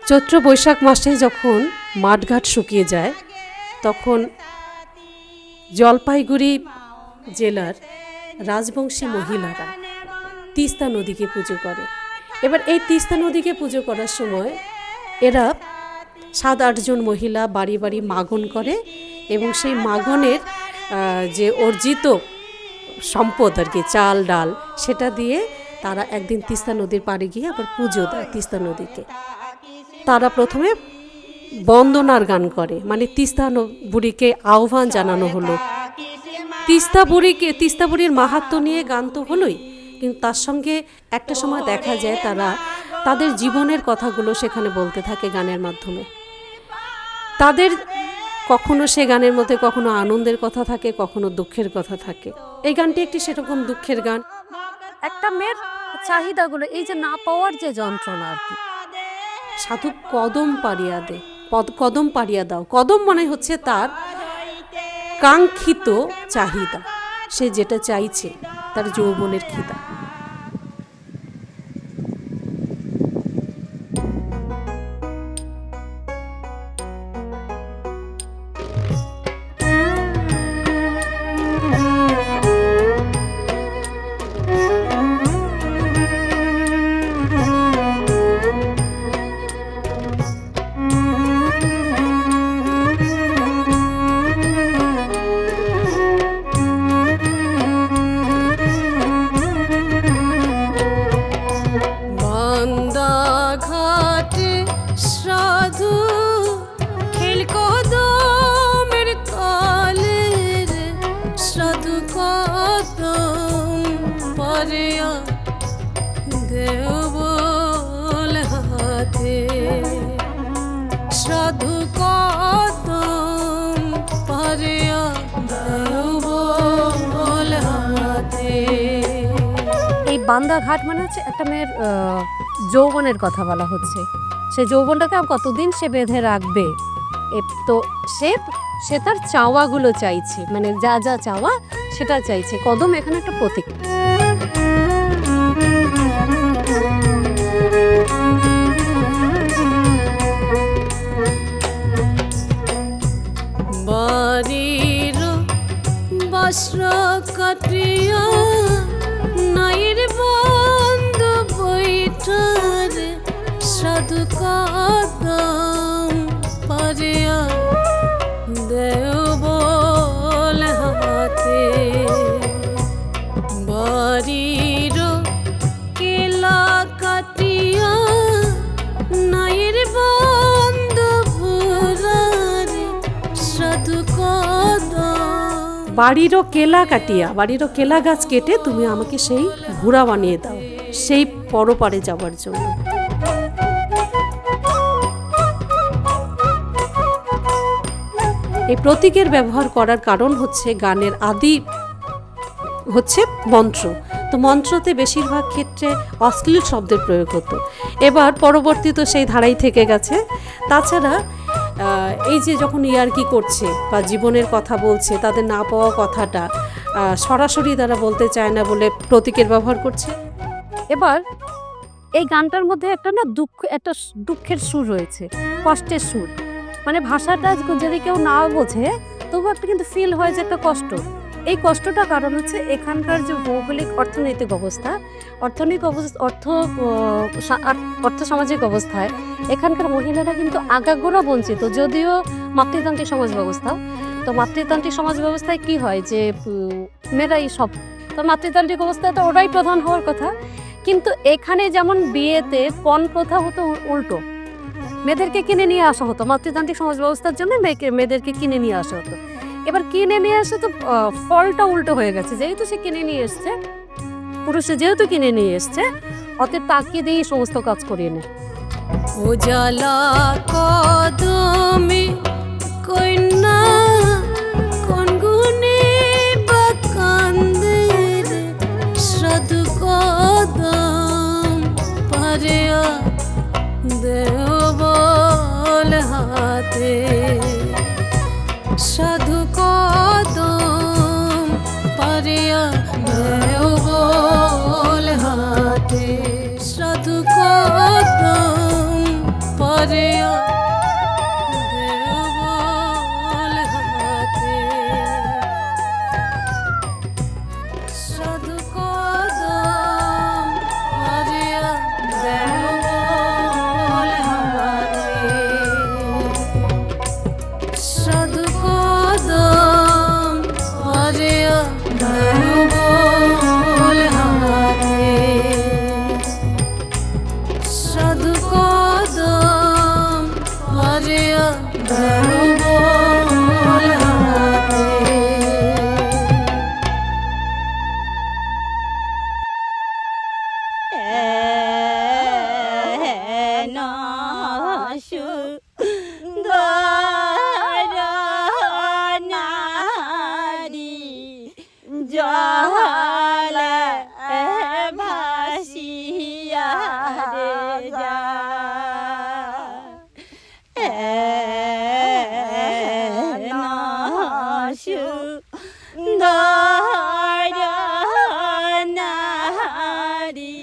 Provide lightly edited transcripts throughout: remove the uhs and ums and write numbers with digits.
চৈত্র বৈশাখ মাসে যখন মাঠঘাট শুকিয়ে যায় তখন জলপাইগুড়ি জেলার রাজবংশী মহিলারা তিস্তা নদীকে পুজো করে। এবার এই তিস্তা নদীকে পুজো করার সময় এরা 7-8 জন মহিলা বাড়ি বাড়ি মাগন করে এবং সেই মাগনের যে অর্জিত সম্পদ আর কি, চাল ডাল, সেটা দিয়ে তারা একদিন তিস্তা নদীর পাড়ে গিয়ে আবার পুজো দেয় তিস্তা নদীকে। তারা প্রথমে বন্দনার গান করে, মানে তিস্তা বুড়িকে আহ্বান জানানো হলো। তিস্তা বুড়ির মাহাত্ম্য নিয়ে গান তো হলোই, কিন্তু তার সঙ্গে একটা সময় দেখা যায় তারা তাদের জীবনের কথাগুলো সেখানে বলতে থাকে গানের মাধ্যমে। তাদের কখনো সে গানের মধ্যে কখনো আনন্দের কথা থাকে, কখনো দুঃখের কথা থাকে। এই গানটি একটি সেরকম দুঃখের গান। একটা মেয়ের চাহিদাগুলো, এই যে না পাওয়ার যে যন্ত্রণা আর কি। সাধু কদম পাড়িয়া দে, কদম পাড়িয়া দাও। কদম মানে হচ্ছে তার কাঙ্ক্ষিত চাহিদা, সে যেটা চাইছে, তার যৌবনের খিদা। বান্দা ঘাট মানে হচ্ছে একটা মেয়ের যৌবনের কথা বলা হচ্ছে। সেই যৌবনটাকে কতদিন সে বেঁধে রাখবে, তো সে তার চাওয়াগুলো চাইছে, মানে যা যা চাওয়া সেটা চাইছে। কদম এখানে একটা প্রতীক। বাড়ির বস্ত্র কাটিয়া নাইর বন্ধ বৈঠার সাধু কদম পারিয়া দেও বল হাতে। বাড়ির কেলা কাটিয়া নাইর বন্ধ ভুরার সাধু কদম। বাড়িরও কেলা কাটিয়া, বাড়িরও কেলা গাছ কেটে তুমি আমাকে সেই ঘোড়া বানিয়ে দাও, সেই পরপারে যাবার জন্য। এই প্রতীকের ব্যবহার করার কারণ হচ্ছে গানের আদি হচ্ছে মন্ত্র, তো মন্ত্রতে বেশিরভাগ ক্ষেত্রে অশ্লীল শব্দের প্রয়োগ হতো। এবার পরবর্তীত সেই ধারাই থেকে গেছে। তাছাড়া এই যে যখন ইয়ার্কি করছে বা জীবনের কথা বলছে, তাদের না পাওয়া কথাটা সরাসরি তারা বলতে চায় না বলে প্রতীকের ব্যবহার করছে। এবার এই গানটার মধ্যে একটা দুঃখের সুর রয়েছে, কষ্টের সুর। মানে ভাষাটা যদি কেউ না বোঝে তবু একটা কিন্তু ফিল হয় যে একটা কষ্ট। এই কষ্টটা কারণ হচ্ছে এখানকার যে ভৌগোলিক অর্থনৈতিক অবস্থা, অর্থ সামাজিক অবস্থায় এখানকার মহিলারা কিন্তু আগাগোড়া বঞ্চিত। যদিও মাতৃতান্ত্রিক সমাজ ব্যবস্থা, তো মাতৃতান্ত্রিক সমাজ ব্যবস্থায় কি হয় যে মেয়েরাই সব, তো মাতৃতান্ত্রিক অবস্থায় তো ওরাই প্রধান হওয়ার কথা। কিন্তু এখানে যেমন বিয়েতে পণ প্রথা হতো উল্টো, মেয়েদেরকে কিনে নিয়ে আসা হতো। মাতৃতান্ত্রিক সমাজ ব্যবস্থার জন্য মেয়েদেরকে কিনে নিয়ে আসা হতো। এবার কিনে নিয়ে আসে তো ফলটা উল্টো হয়ে গেছে। যেহেতু সে কিনে নিয়ে এসছে, পুরুষে যেহেতু কিনে নিয়ে এসছে, অতএব তাকে দিয়ে সমস্ত কাজ করিয়ে নেয়। উজালা কদমে কন্যা কোন গুণে বা কান্দে সাধু কদম পারিয়া দেও বল হাতে। সাধু কদম পারিয়া দেও বল হাতে। ছায়া ধরো বল হাতে। জলে ভাসিয়া রে সুন্দর নারী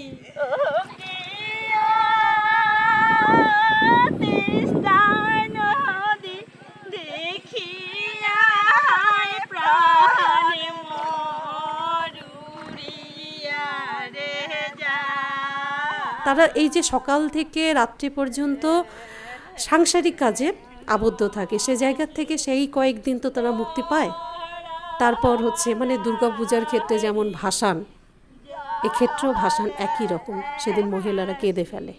তিস্তা নদী দেখিয়া প্রাণে মরুরিয়া রে যায়। তারা এই যে সকাল থেকে রাত্রি পর্যন্ত সাংসারিক কাজে আবদ্ধ থাকে, সে জায়গা থেকে সেই কয়েকদিন তো তারা মুক্তি পায়। তারপর হচ্ছে মানে দুর্গাপূজার ক্ষেত্রে যেমন ভাসান, এক্ষেত্রেও ভাসান একই রকম, সেদিন মহিলারা কেঁদে ফেলে।